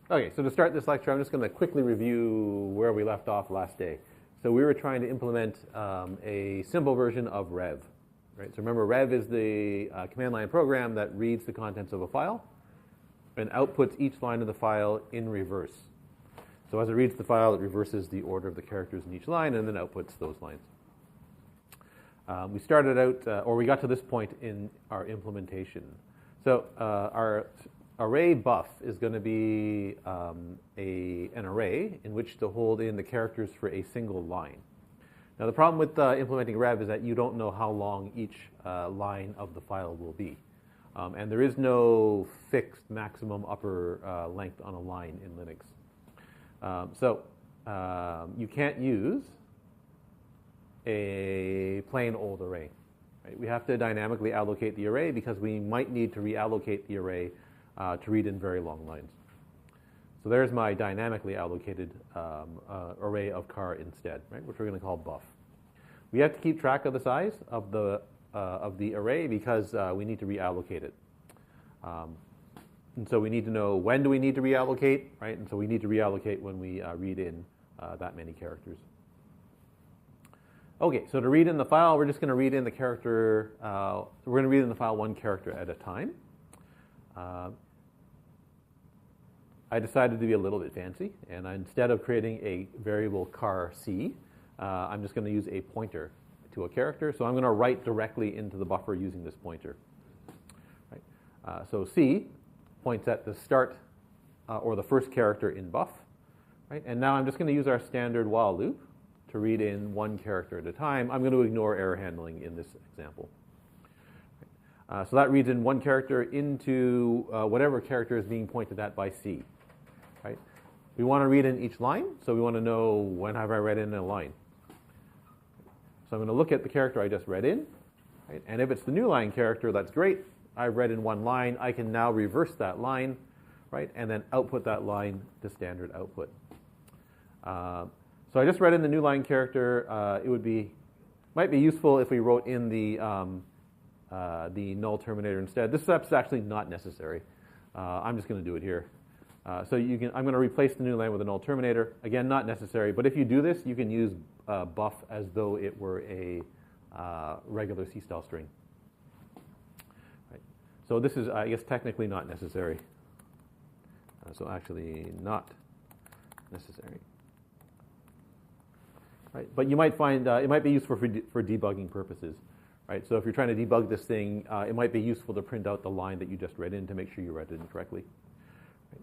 Okay, so to start this lecture, I'm just going to quickly review where we left off last day. So we were trying to implement a simple version of rev. Right? So remember, rev is the command line program that reads the contents of a file and outputs each line of the file in reverse. So as it reads the file, it reverses the order of the characters in each line and then outputs those lines. We started out, or we got to this point in our implementation. So our array buff is going to be an array in which to hold in the characters for a single line. Now the problem with implementing rev is that you don't know how long each line of the file will be. And there is no fixed maximum upper length on a line in Linux. So you can't use a plain old array. Right? We have to dynamically allocate the array because we might need to reallocate the array to read in very long lines. So there's my dynamically allocated array of car instead, right, which we're going to call buff. We have to keep track of the size of the array because we need to reallocate it. And so we need to know when do we need to reallocate, right? And so we need to reallocate when we read in that many characters. Okay, so to read in the file, we're just going to read in the character. We're going to read in the file one character at a time. I decided to be a little bit fancy, and instead of creating a variable car C, I'm just going to use a pointer to a character. So I'm going to write directly into the buffer using this pointer. Right? So C points at the start or the first character in buff. Right? And now I'm just going to use our standard while loop to read in one character at a time. I'm going to ignore error handling in this example. So that reads in one character into whatever character is being pointed at by C. Right? We want to read in each line, so we want to know when have I read in a line. So I'm going to look at the character I just read in, right? And if it's the new line character, that's great. I've read in one line. I can now reverse that line, right, and then output that line to standard output. So I just read in the new line character. It might be useful if we wrote in the null terminator instead. This step's actually not necessary. I'm just going to do it here. I'm going to replace the new line with a null terminator. Again, not necessary, but if you do this, you can use buff as though it were a regular C-style string. Right. So this is, I guess, technically not necessary. So actually not necessary. Right. But you might find it might be useful for debugging purposes. Right. So if you're trying to debug this thing, it might be useful to print out the line that you just read in to make sure you read it in correctly. Right.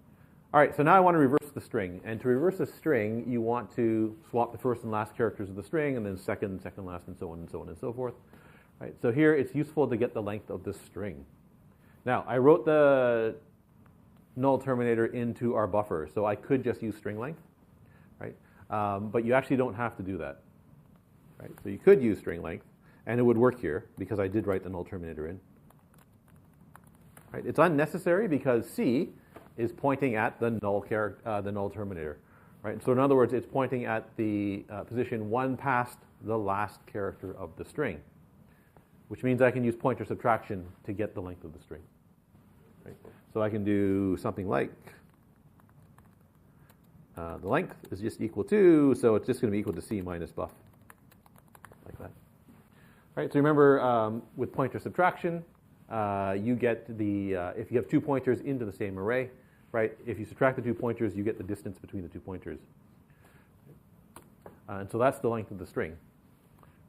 All right, so now I want to reverse the string. And to reverse a string, you want to swap the first and last characters of the string, and then second, last, and so on and so on and so forth. Right. So here it's useful to get the length of this string. Now, I wrote the null terminator into our buffer, so I could just use string length. Right. But you actually don't have to do that. Right. So you could use string length. And it would work here because I did write the null terminator in. Right? It's unnecessary because C is pointing at the null terminator. Right? So in other words, it's pointing at the position one past the last character of the string, which means I can use pointer subtraction to get the length of the string. Right? So I can do something like the length is just equal to, so it's just going to be equal to C minus buff, like that. Right, so remember, with pointer subtraction, you get the, if you have two pointers into the same array, right, if you subtract the 2 pointers, you get the distance between the 2 pointers. And so that's the length of the string.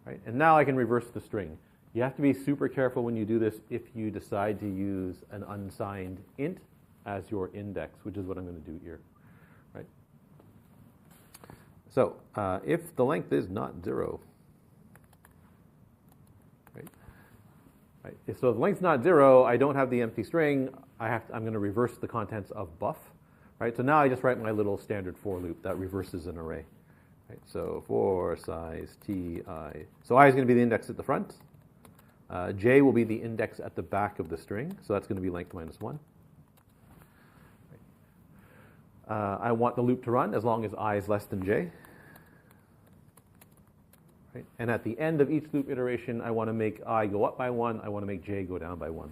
Right, and now I can reverse the string. You have to be super careful when you do this if you decide to use an unsigned int as your index, which is what I'm going to do here. Right. So if the length is not 0, right. So if the length's not 0, I don't have the empty string. I'm going to reverse the contents of buff. Right. So now I just write my little standard for loop that reverses an array. Right. So for size ti. So I is going to be the index at the front. J will be the index at the back of the string. So that's going to be length minus 1. Right. I want the loop to run as long as I is less than j. Right? And at the end of each loop iteration, I want to make I go up by 1. I want to make j go down by 1.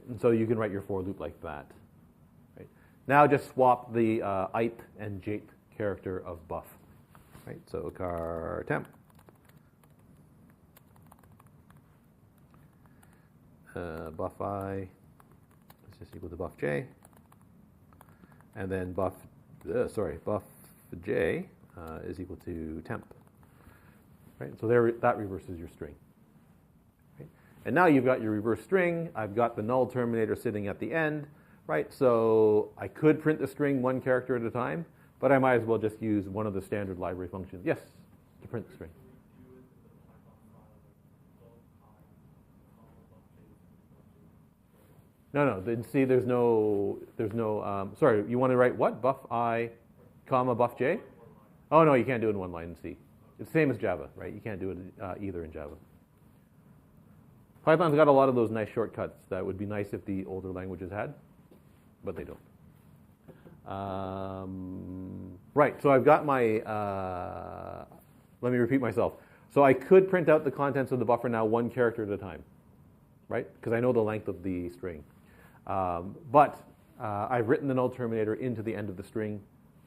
And so you can write your for loop like that. Right? Now just swap the ith and jth character of buff. Right? So car temp. Buff I is just equal to buff j. And then buff j is equal to temp. Right? So there, that reverses your string. Right? And now you've got your reverse string. I've got the null terminator sitting at the end. Right? So I could print the string one character at a time, but I might as well just use one of the standard library functions. Yes, to print the string. No. Then see, there's no. Sorry, you want to write what? Buff I, comma buff j. Oh no, you can't do it in one line in C. It's the same as Java, right? You can't do it either in Java. Python's got a lot of those nice shortcuts that would be nice if the older languages had, but they don't. Right. So I've got my. Let me repeat myself. So I could print out the contents of the buffer now one character at a time, right? Because I know the length of the string. But I've written the null terminator into the end of the string.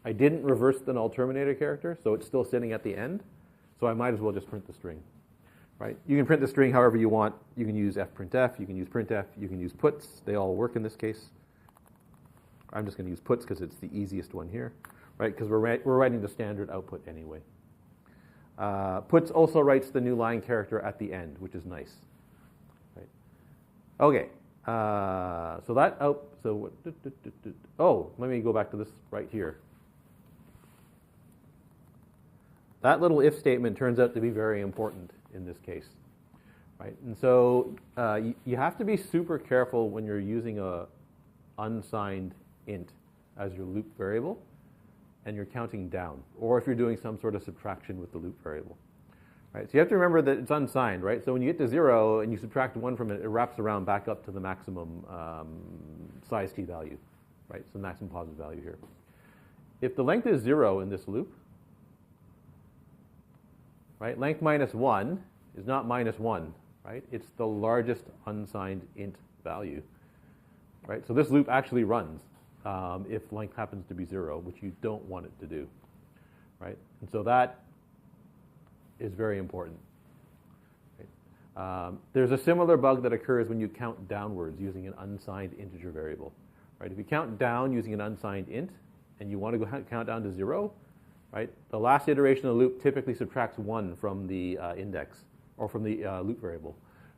I didn't reverse the null terminator character, so it's still sitting at the end. So I might as well just print the string, right? You can print the string however you want. You can use fprintf, you can use printf, you can use puts. They all work in this case. I'm just going to use puts because it's the easiest one here, right? Because we're writing the standard output anyway. Puts also writes the new line character at the end, which is nice. Right? Okay. So that out. So what? Oh, let me go back to this right here. That little if statement turns out to be very important in this case, right? And so you have to be super careful when you're using a unsigned int as your loop variable, and you're counting down, or if you're doing some sort of subtraction with the loop variable. Right, so you have to remember that it's unsigned, right? So when you get to 0 and you subtract 1 from it, it wraps around back up to the maximum size t value, right? So maximum positive value here. If the length is 0 in this loop, right, length minus 1 is not minus 1, right? It's the largest unsigned int value, right? So this loop actually runs if length happens to be 0, which you don't want it to do, right? And so that is very important. Right? There's a similar bug that occurs when you count downwards using an unsigned integer variable. Right? If you count down using an unsigned int and you want to go count down to 0, right? The last iteration of the loop typically subtracts 1 from the index or from the loop variable.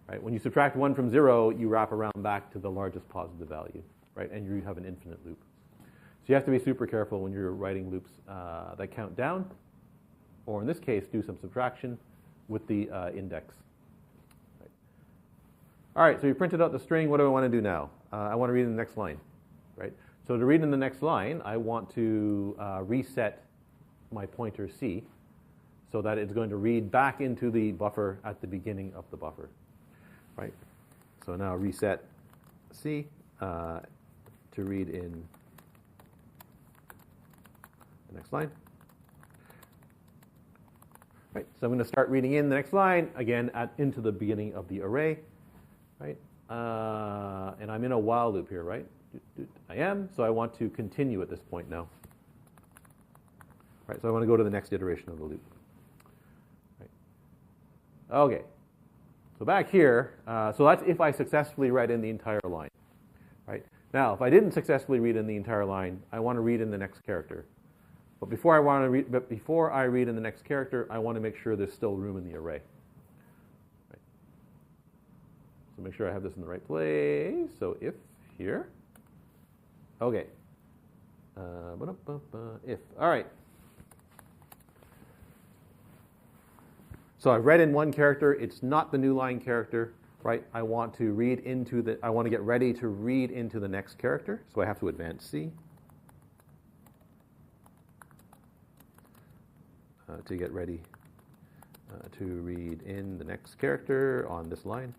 Right? When you subtract 1 from 0, you wrap around back to the largest positive value, right? And you have an infinite loop. So you have to be super careful when you're writing loops that count down, or in this case, do some subtraction with the index. Right. All right, so you printed out the string. What do I want to do now? I want to read in the next line, right? So to read in the next line, I want to reset my pointer C so that it's going to read back into the buffer at the beginning of the buffer, right? So now reset C to read in the next line. Right, so I'm going to start reading in the next line, again, into the beginning of the array, right? And I'm in a while loop here, right? I am, so I want to continue at this point now. Right, so I want to go to the next iteration of the loop. Right. Okay, so back here, so that's if I successfully read in the entire line, right? Now, if I didn't successfully read in the entire line, I want to read in the next character. But before I read in the next character, I want to make sure there's still room in the array. Right. So make sure I have this in the right place. So if here. Okay. If. All right. So I've read in one character. It's not the new line character, right? I want to get ready to read into the next character. So I have to advance C. To get ready to read in the next character on this line.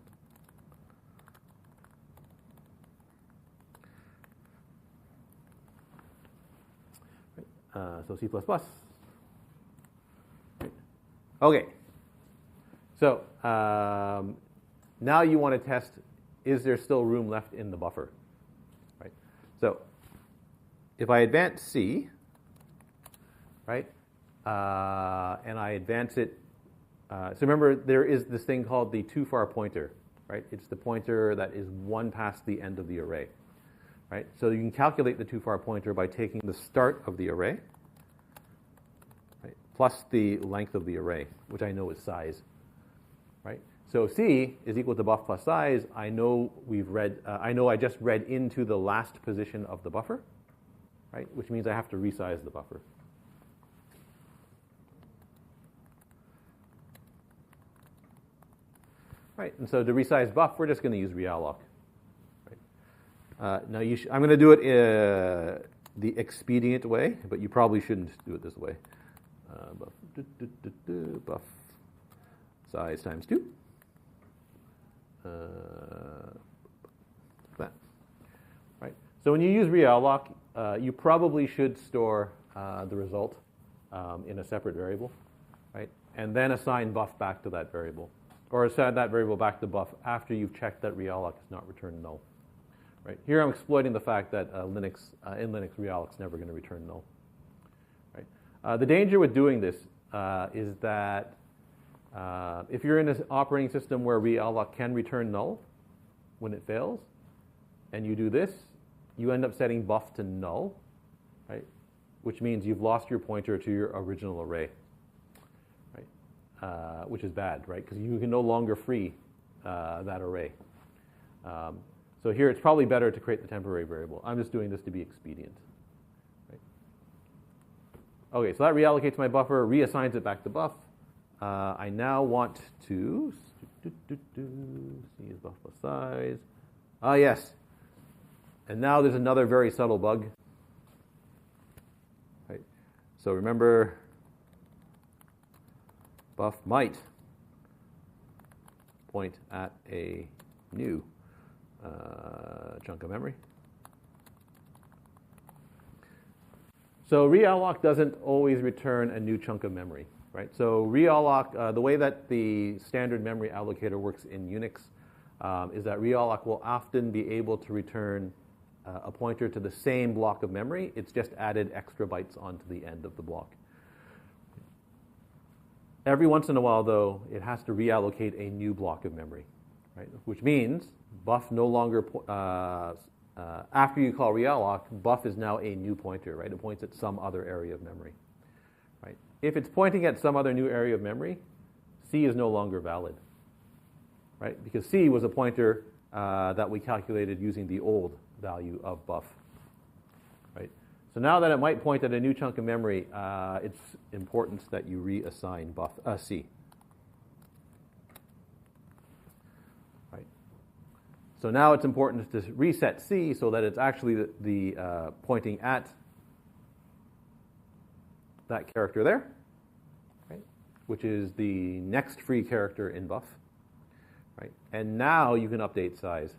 Right. So C++. Right. Okay. So now you want to test is there still room left in the buffer, right? So if I advance C, right, and I advance it, so remember there is this thing called the too far pointer, right? It's the pointer that is one past the end of the array, right? So you can calculate the too far pointer by taking the start of the array, right, plus the length of the array, which I know is size, right? So C is equal to buff plus size. I know I just read into the last position of the buffer, right? Which means I have to resize the buffer. Right, and so to resize buff, we're just going to use realloc. Right? Now I'm going to do it the expedient way, but you probably shouldn't do it this way. Buff size times 2. That. Right. So when you use realloc, you probably should store the result in a separate variable, right? And then assign buff back to that variable, or assign that variable back to buff after you've checked that realloc has not returned null. Right. Here I'm exploiting the fact that in Linux realloc is never going to return null. Right. The danger with doing this is that if you're in an operating system where realloc can return null when it fails, and you do this, you end up setting buff to null, right? Which means you've lost your pointer to your original array, right? Which is bad, right? Because you can no longer free that array. So here it's probably better to create the temporary variable. I'm just doing this to be expedient. Right? Okay, so that reallocates my buffer, reassigns it back to buff. I now want to C is buff plus size. Yes. And now there's another very subtle bug. Right. So remember, buff might point at a new chunk of memory. So realloc doesn't always return a new chunk of memory. Right? So realloc, the way that the standard memory allocator works in Unix is that realloc will often be able to return a pointer to the same block of memory. It's just added extra bytes onto the end of the block. Every once in a while, though, it has to reallocate a new block of memory, right? Which means buff no longer, after you call realloc, buff is now a new pointer, right? It points at some other area of memory. Right? If it's pointing at some other new area of memory, C is no longer valid, right? Because C was a pointer that we calculated using the old value of buff, right? So now that it might point at a new chunk of memory, it's important that you reassign buff C. Right? So now it's important to reset C so that it's actually the pointing at that character there, right? Which is the next free character in buff, right? And now you can update size.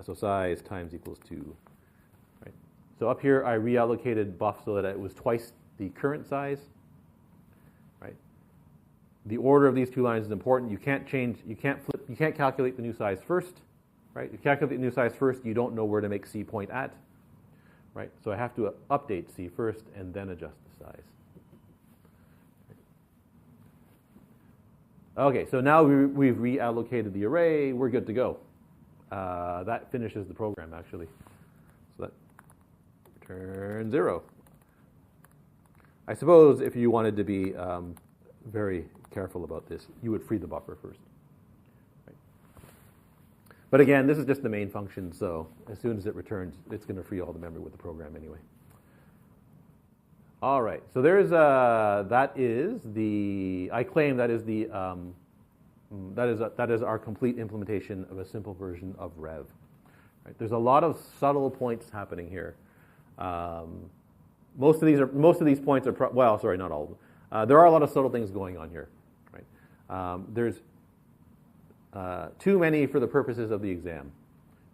So size times equals 2, right? So up here I reallocated buff so that it was twice the current size, right? The order of these two lines is important. You can't calculate the new size first, right? You calculate the new size first, you don't know where to make C point at, right? So I have to update C first and then adjust the size. Okay, so now we've reallocated the array. We're good to go. That finishes the program, actually. So that returns 0. I suppose if you wanted to be very careful about this, you would free the buffer first. Right. But again, this is just the main function, so as soon as it returns, it's going to free all the memory with the program anyway. All right, so there's I claim that is our complete implementation of a simple version of Rev. Right? There's a lot of subtle points happening here. Most of these points are not all of them. There are a lot of subtle things going on here. Right? There's too many for the purposes of the exam.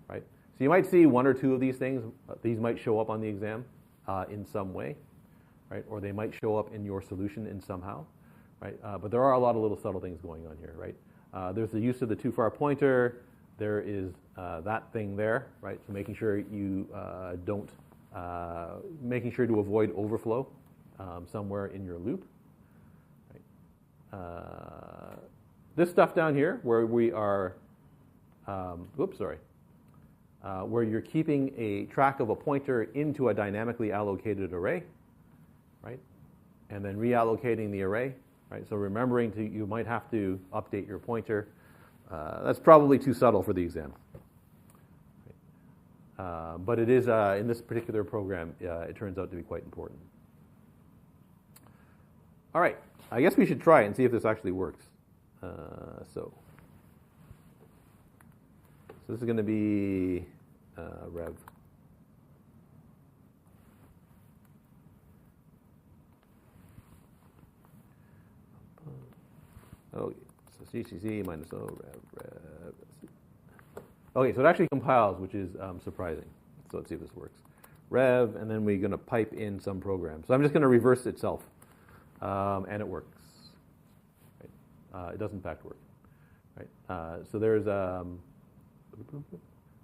Right? So you might see one or two of these things. These might show up on the exam in some way. Right? Or they might show up in your solution in somehow, right? But there are a lot of little subtle things going on here, right? There's the use of the too far pointer. There is that thing there, right? So making sure you making sure to avoid overflow somewhere in your loop. Right? This stuff down here, where we are, where you're keeping a track of a pointer into a dynamically allocated array, right? And then reallocating the array, right? So remembering you might have to update your pointer. That's probably too subtle for the exam. But it is, in this particular program, it turns out to be quite important. All right, I guess we should try it and see if this actually works. So this is going to be rev. Oh, so CCC minus O, rev. Okay, so it actually compiles, which is surprising. So let's see if this works. Rev, and then we're going to pipe in some program. So I'm just going to reverse itself, and it works. Right? It does in fact work. Right? So there's, I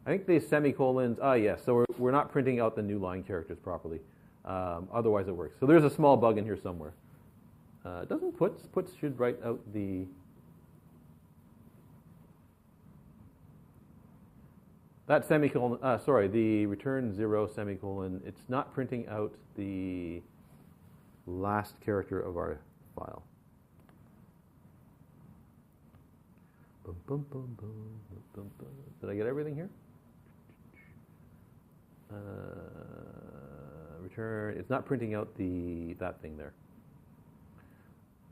think the semicolons, yes, so we're not printing out the new line characters properly. Otherwise it works. So there's a small bug in here somewhere. Doesn't puts should write out the, that semicolon, the return 0 semicolon, it's not printing out the last character of our file. Boom, boom, boom, boom, boom, boom. Did I get everything here? Return, it's not printing out that thing there.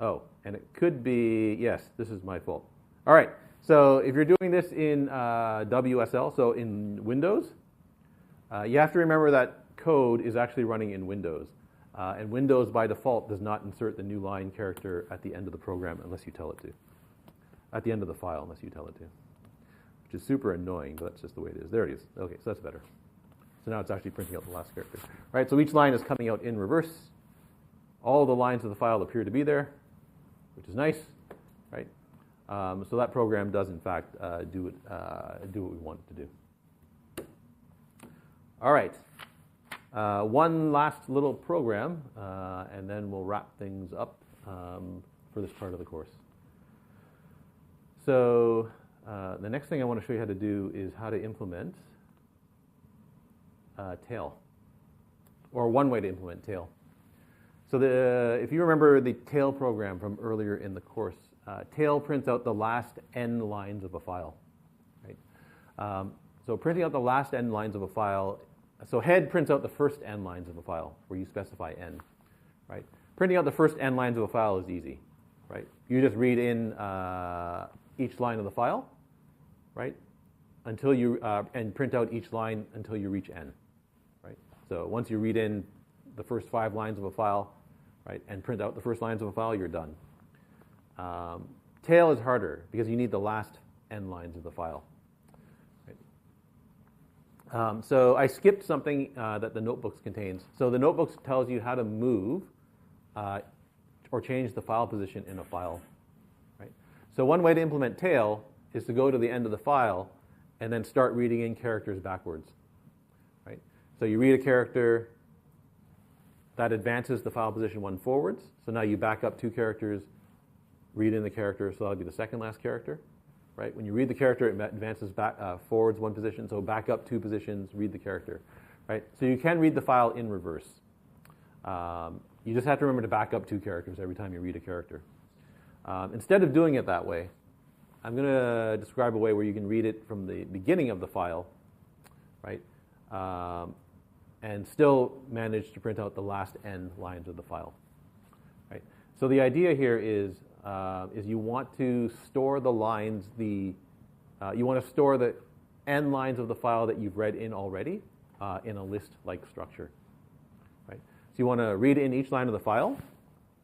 Oh, and it could be, yes, this is my fault. All right, so if you're doing this in WSL, so in Windows, you have to remember that code is actually running in Windows. And Windows, by default, does not insert the new line character at the end of the program unless you tell it to. At the end of the file, unless you tell it to. Which is super annoying, but that's just the way it is. There it is. Okay, so that's better. So now it's actually printing out the last character. All right, so each line is coming out in reverse. All the lines of the file appear to be there, which is nice, right? So that program does, in fact, do what we want it to do. All right. One last little program, and then we'll wrap things up for this part of the course. So the next thing I want to show you how to do is how to implement tail, or one way to implement tail. So if you remember the tail program from earlier in the course, tail prints out the last n lines of a file. Right? So printing out the last n lines of a file, so head prints out the first n lines of a file where you specify n. Right? Printing out the first n lines of a file is easy. Right? You just read in each line of the file, right? Until you and print out each line until you reach n. Right? So once you read in the first 5 lines of a file, right, and print out the first lines of a file, you're done. Tail is harder because you need the last n lines of the file. Right? So I skipped something that the notebooks contains. So the notebooks tells you how to move or change the file position in a file. Right? So one way to implement tail is to go to the end of the file and then start reading in characters backwards. Right? So you read a character, that advances the file position 1 forwards. So now you back up 2 characters, read in the character, so that'll be the second last character. Right? When you read the character, it advances back forwards 1 position, so back up 2 positions, read the character. Right? So you can read the file in reverse. You just have to remember to back up 2 characters every time you read a character. Instead of doing it that way, I'm going to describe a way where you can read it from the beginning of the file, right? And still manage to print out the last n lines of the file. Right? So the idea here is you want to store the lines, you want to store the n lines of the file that you've read in already in a list-like structure. Right? So you want to read in each line of the file.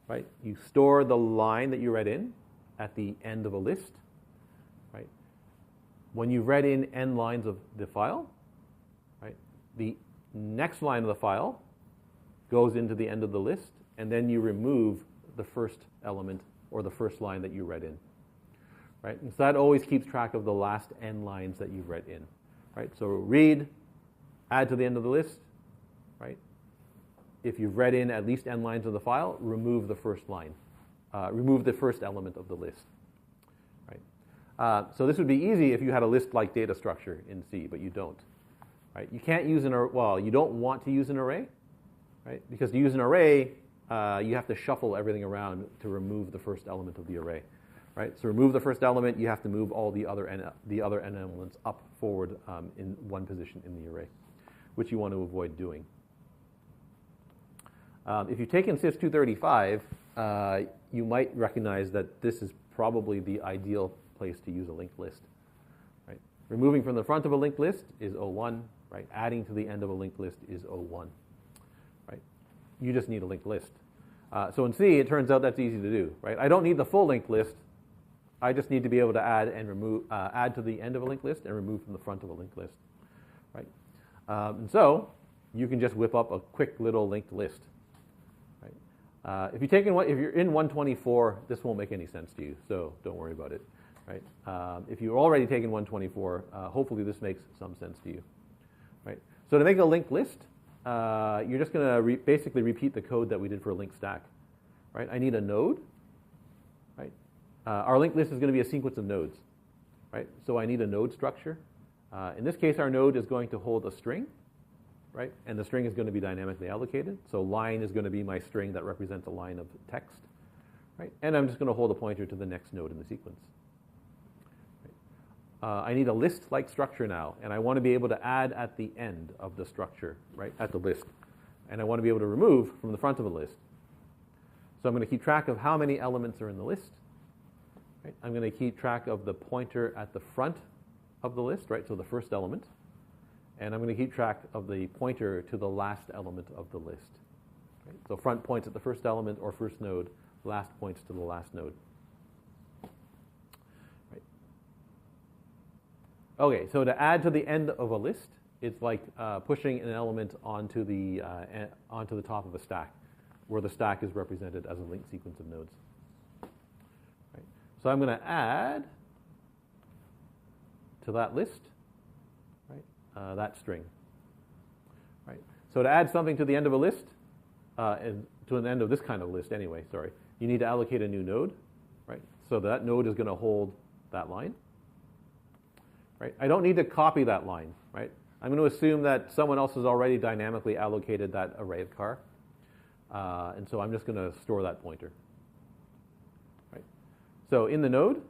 Right? You store the line that you read in at the end of a list. Right? When you've read in n lines of the file, right, the next line of the file goes into the end of the list, and then you remove the first element or the first line that you read in. right? And so that always keeps track of the last n lines that you've read in, right? So read, add to the end of the list, right? If you've read in at least n lines of the file, remove the first line, remove the first element of the list, right? So this would be easy if you had a list-like data structure in C, but you don't, right? You can't use you don't want to use an array, right? Because to use an array, you have to shuffle everything around to remove the first element of the array, right? So remove the first element, you have to move all the other n elements up forward in one position in the array, which you want to avoid doing. If you've taken SIS 235, you might recognize that this is probably the ideal place to use a linked list, right? Removing from the front of a linked list is O1, right? Adding to the end of a linked list is O1, right? You just need a linked list. So in C, it turns out that's easy to do, right? I don't need the full linked list. I just need to be able to add and remove, add to the end of a linked list and remove from the front of a linked list, right? And so you can just whip up a quick little linked list, right? If you're in 124, this won't make any sense to you, so don't worry about it, right? If you've already taken 124, hopefully this makes some sense to you, right? So to make a linked list, you're just going to basically repeat the code that we did for a linked stack, right? I need a node, right? Our linked list is going to be a sequence of nodes, right? So I need a node structure. In this case, our node is going to hold a string, right? And the string is going to be dynamically allocated. So line is going to be my string that represents a line of text, right? And I'm just going to hold a pointer to the next node in the sequence. I need a list-like structure now, and I want to be able to add at the end of the structure, right, at the list. And I want to be able to remove from the front of a list. So I'm going to keep track of how many elements are in the list. Right? I'm going to keep track of the pointer at the front of the list, right, so the first element. And I'm going to keep track of the pointer to the last element of the list. Right? So front points at the first element or first node, last points to the last node. Okay, so to add to the end of a list, it's like pushing an element onto the top of a stack, where the stack is represented as a linked sequence of nodes. Right. So I'm going to add to that list, right, that string. Right. So to add something to the end of a list, and to an end of this kind of list anyway, sorry, you need to allocate a new node, right? So that node is going to hold that line. Right? I don't need to copy that line, right? I'm going to assume that someone else has already dynamically allocated that array of car, and so I'm just going to store that pointer. Right? So in the node,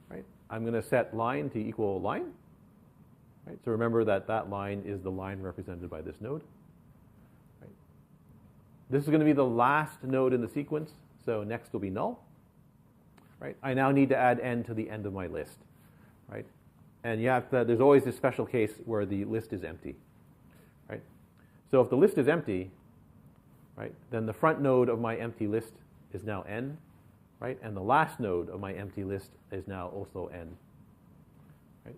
right, I'm going to set line to equal line. Right? So remember that that line is the line represented by this node. Right? This is going to be the last node in the sequence, so next will be null. Right? I now need to add n to the end of my list. Right? And you have to, there's always this special case where the list is empty, right? So if the list is empty, right, then the front node of my empty list is now n, right? And the last node of my empty list is now also n, right?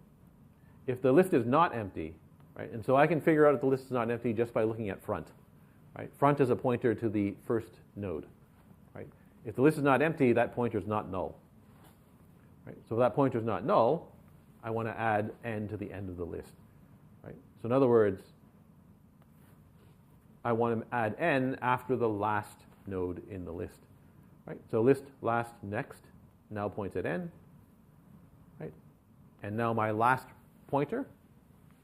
If the list is not empty, right, and so I can figure out if the list is not empty just by looking at front, right? Front is a pointer to the first node, right? If the list is not empty, that pointer is not null, right? So if that pointer is not null, I want to add n to the end of the list, right? So in other words, I want to add n after the last node in the list, right? So list last next now points at n, right? And now my last pointer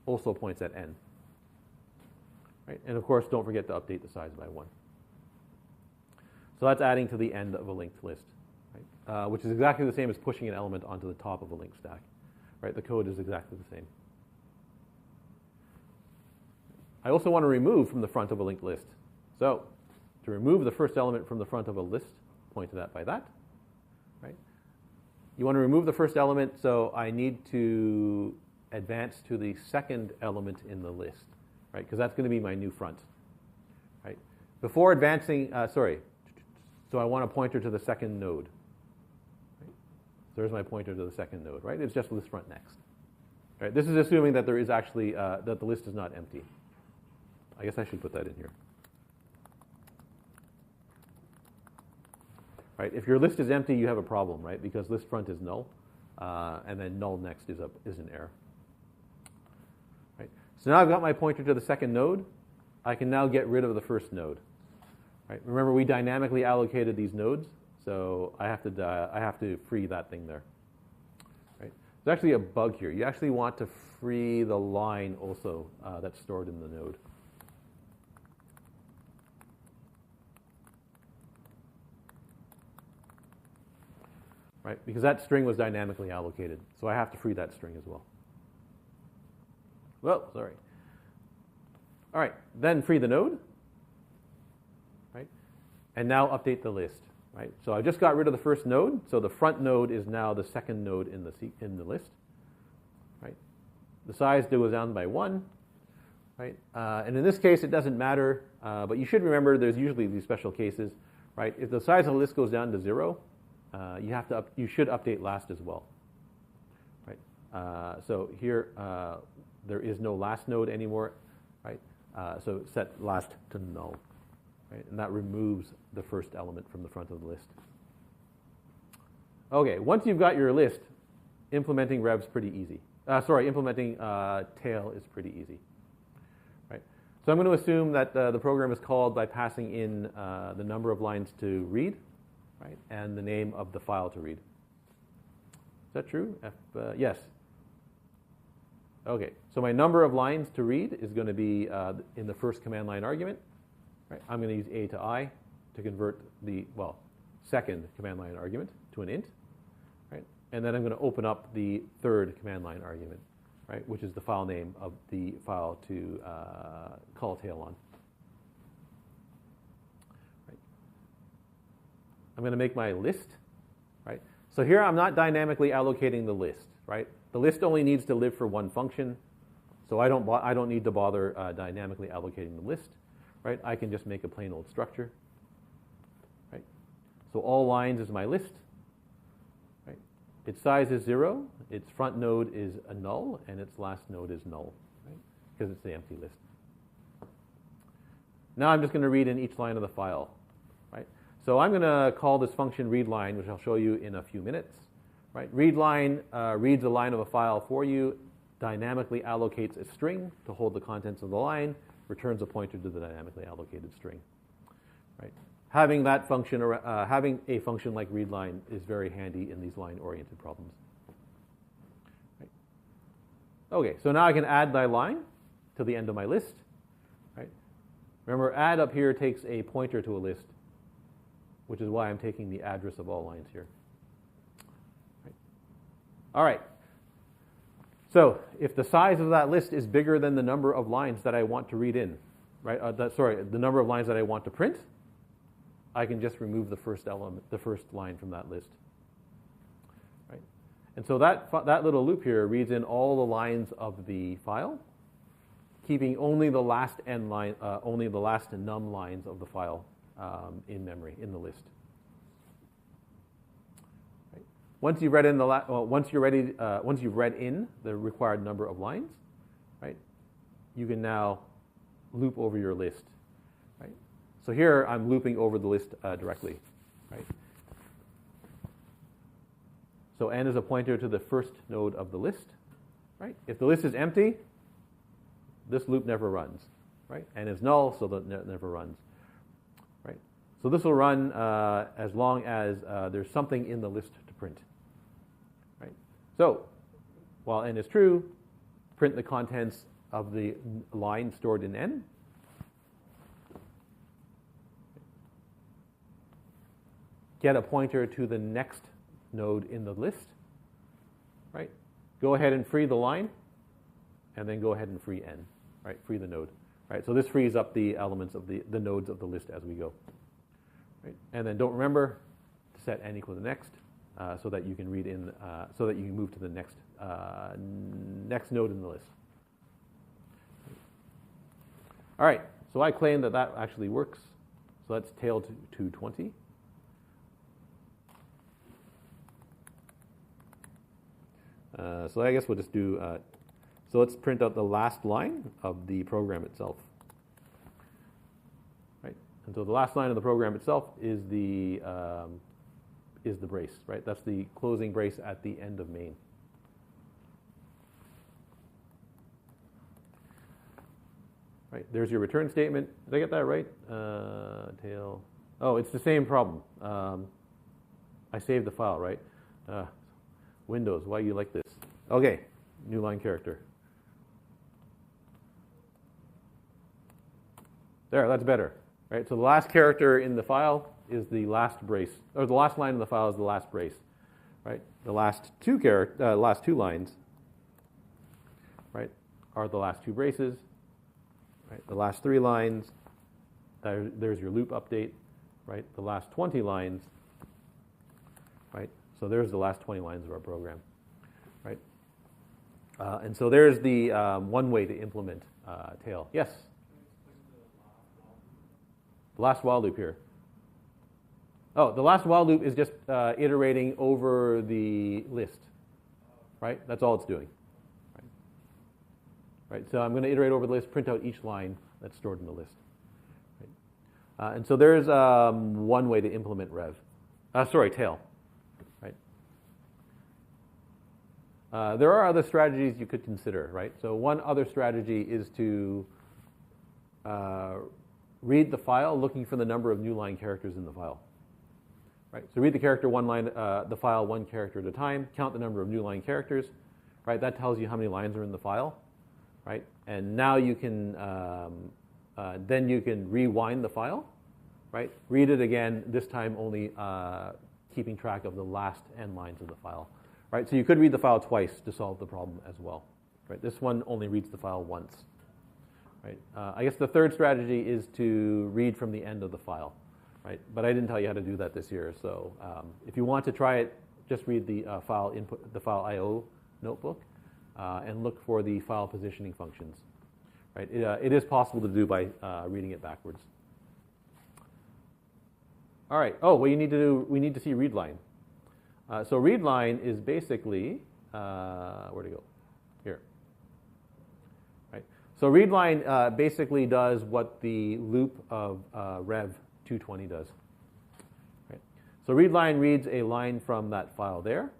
also points at n, right? And of course, don't forget to update the size by 1. So that's adding to the end of a linked list, right? Which is exactly the same as pushing an element onto the top of a linked stack. Right, the code is exactly the same. I also want to remove from the front of a linked list. So to remove the first element from the front of a list, pointed at by that. Right? You want to remove the first element, so I need to advance to the second element in the list, right? Because that's going to be my new front. Right? Before advancing, so I want a pointer to the second node. There's my pointer to the second node, right? It's just list front next. Right? This is assuming that there is actually, that the list is not empty. I guess I should put that in here. Right? If your list is empty, you have a problem, right? Because list front is null. and then null next is an error. Right? So now I've got my pointer to the second node. I can now get rid of the first node. Right? Remember, we dynamically allocated these nodes, so I have to free that thing there. Right? There's actually a bug here. You actually want to free the line also that's stored in the node. Right? Because that string was dynamically allocated, so I have to free that string as well. Well, sorry. All right, then free the node, right? And now update the list, right? So I just got rid of the first node, so the front node is now the second node in the list, right? The size goes down by 1, right? And in this case, it doesn't matter, but you should remember there's usually these special cases, right? If the size of the list goes down to 0, you should update last as well, right? So here there is no last node anymore, right? So set last to null, right? And that removes the first element from the front of the list. Okay, once you've got your list, implementing rev's pretty easy. Implementing tail is pretty easy, right? So I'm going to assume that the program is called by passing in the number of lines to read, right, and the name of the file to read. Is that true? Yes. Okay, so my number of lines to read is going to be in the first command line argument. Right? I'm going to use A to I to convert the, second command line argument to an int. Right? And then I'm going to open up the third command line argument, right, which is the file name of the file to call tail on. Right? I'm going to make my list. Right? So here I'm not dynamically allocating the list. Right? The list only needs to live for one function, so I don't need to bother dynamically allocating the list, right? I can just make a plain old structure, right? So all lines is my list, right? Its size is 0, its front node is a null, and its last node is null, right? Because it's the empty list. Now I'm just going to read in each line of the file, right? So I'm going to call this function readLine, which I'll show you in a few minutes. Right? ReadLine reads a line of a file for you, dynamically allocates a string to hold the contents of the line, returns a pointer to the dynamically allocated string. Right? Having that function, having a function like readLine is very handy in these line-oriented problems. Right? Okay, so now I can add my line to the end of my list. Right? Remember, add up here takes a pointer to a list, which is why I'm taking the address of all lines here. All right. So if the size of that list is bigger than the number of lines that I want to read in, right? The number of lines that I want to print, I can just remove the first element, the first line from that list. Right? And so that little loop here reads in all the lines of the file, keeping only the last n line, only the last num lines of the file in memory in the list. Once you've read in once you've read in the required number of lines, right, you can now loop over your list, right? So here I'm looping over the list directly, right? So n is a pointer to the first node of the list, right? If the list is empty, this loop never runs, right? N is null, so that never runs, right? So this will run as long as there's something in the list to print. Right? So while n is true, print the contents of the line stored in n. Get a pointer to the next node in the list. Right? Go ahead and free the line, and then go ahead and free n. Right? Free the node. Right? So this frees up the elements of the nodes of the list as we go. Right? And then don't remember to set n equal to next. So that you can read in, so that you can move to the next node in the list. All right, so I claim that that actually works. So that's tail to 20. So I guess we'll just do, so let's print out the last line of the program itself. Right, and so the last line of the program itself is the is the brace, right? That's the closing brace at the end of main. Right, there's your return statement. Did I get that right? Tail. Oh, it's the same problem. I saved the file, right? Windows, why you like this? Okay, new line character. There, that's better. Right, so the last character in the file is the last brace, or the last line in the file is the last brace. Right, the last two lines, right, are the last two braces. Right, the last 3 lines, there's your loop update. Right, the last 20 lines. Right, so there's the last 20 lines of our program. Right, and so there's the one way to implement tail. Yes. The last while loop here. Oh, the last while loop is just iterating over the list, right? That's all it's doing. Right, so I'm going to iterate over the list, print out each line that's stored in the list. Right? And so there's one way to implement tail. Right? There are other strategies you could consider, right? So one other strategy is to read the file looking for the number of new line characters in the file. Right? So read the the file one character at a time, count the number of new line characters. Right? That tells you how many lines are in the file. Right? And now you can then you can rewind the file, right? Read it again, this time only keeping track of the last n lines of the file. Right? So you could read the file twice to solve the problem as well. Right? This one only reads the file once. Right? I guess the third strategy is to read from the end of the file. Right? But I didn't tell you how to do that this year. So if you want to try it, just read the file input, the file IO notebook. And look for the file positioning functions. Right? It is possible to do by reading it backwards. All right. Oh, what you need to do, we need to see readline. So readline is basically where to go? Here. Right. So readline basically does what the loop of Rev 220 does. Right. So readline reads a line from that file there.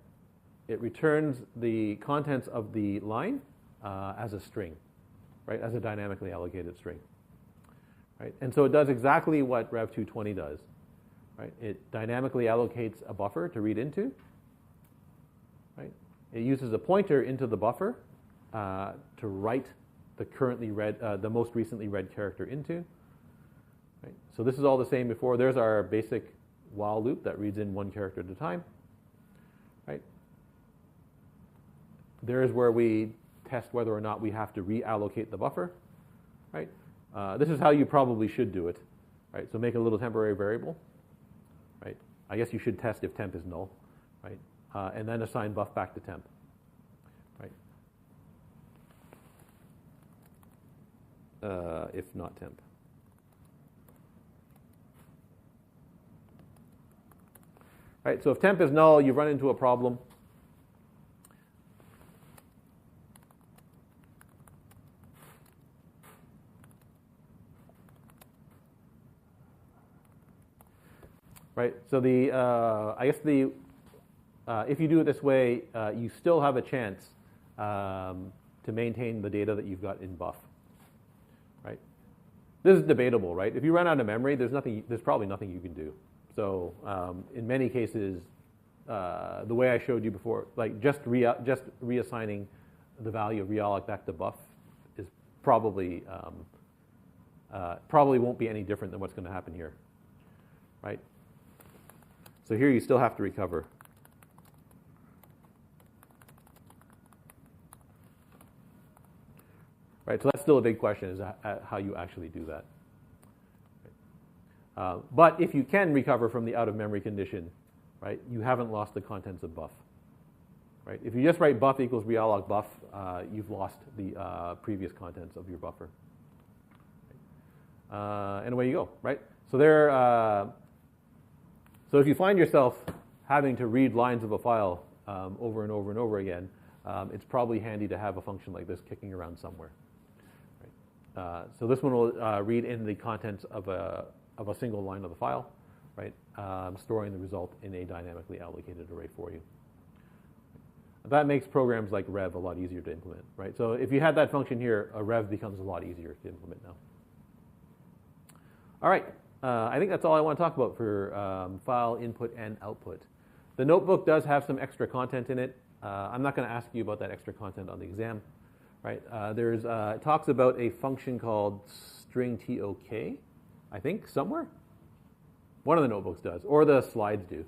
It returns the contents of the line as a string, right? As a dynamically allocated string, right? And so it does exactly what Rev 220 does, right? It dynamically allocates a buffer to read into, right? It uses a pointer into the buffer to write the most recently read character into, right? So this is all the same before. There's our basic while loop that reads in one character at a time, right? There is where we test whether or not we have to reallocate the buffer, right? This is how you probably should do it, right? So make a little temporary variable, right? I guess you should test if temp is null, right? And then assign buff back to temp, right? If not temp. Right, so if temp is null, you run into a problem. Right, so if you do it this way, you still have a chance to maintain the data that you've got in buff. Right, this is debatable, right? If you run out of memory, there's probably nothing you can do. So in many cases, the way I showed you before, like just reassigning the value of realloc back to buff is probably won't be any different than what's going to happen here, right? So here you still have to recover. Right, so that's still a big question, is how you actually do that. But if you can recover from the out-of-memory condition, right, you haven't lost the contents of buff. Right? If you just write buff equals realloc buff, you've lost the previous contents of your buffer. And away you go, right? So so if you find yourself having to read lines of a file over and over and over again, it's probably handy to have a function like this kicking around somewhere. Right? So this one will read in the contents of a single line of the file, right? Storing the result in a dynamically allocated array for you. That makes programs like rev a lot easier to implement, right? So if you had that function here, a rev becomes a lot easier to implement now. All right, I think that's all I want to talk about for file input and output. The notebook does have some extra content in it. I'm not going to ask you about that extra content on the exam, right? It talks about a function called string TOK, I think, somewhere. One of the notebooks does, or the slides do.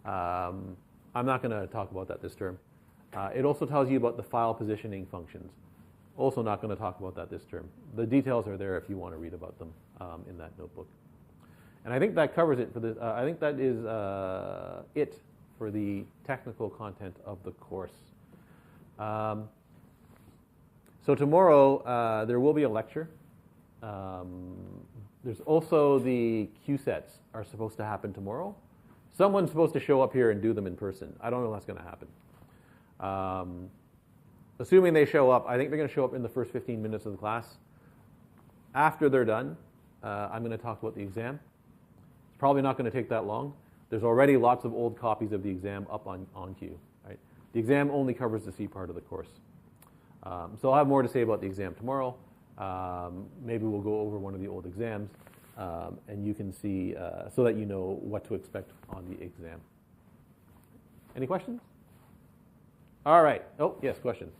I'm not going to talk about that this term. It also tells you about the file positioning functions. Also not going to talk about that this term. The details are there if you want to read about them in that notebook. And I think that covers it for this. I think that is it for the technical content of the course. So tomorrow there will be a lecture. There's also the Q-sets are supposed to happen tomorrow. Someone's supposed to show up here and do them in person. I don't know if that's going to happen. Assuming they show up, I think they're going to show up in the first 15 minutes of the class. After they're done, I'm going to talk about the exam. It's probably not going to take that long. There's already lots of old copies of the exam up on Q. Right? The exam only covers the C part of the course. So I'll have more to say about the exam tomorrow. Maybe we'll go over one of the old exams, and you can see so that you know what to expect on the exam. Any questions? All right. Oh, yes, questions.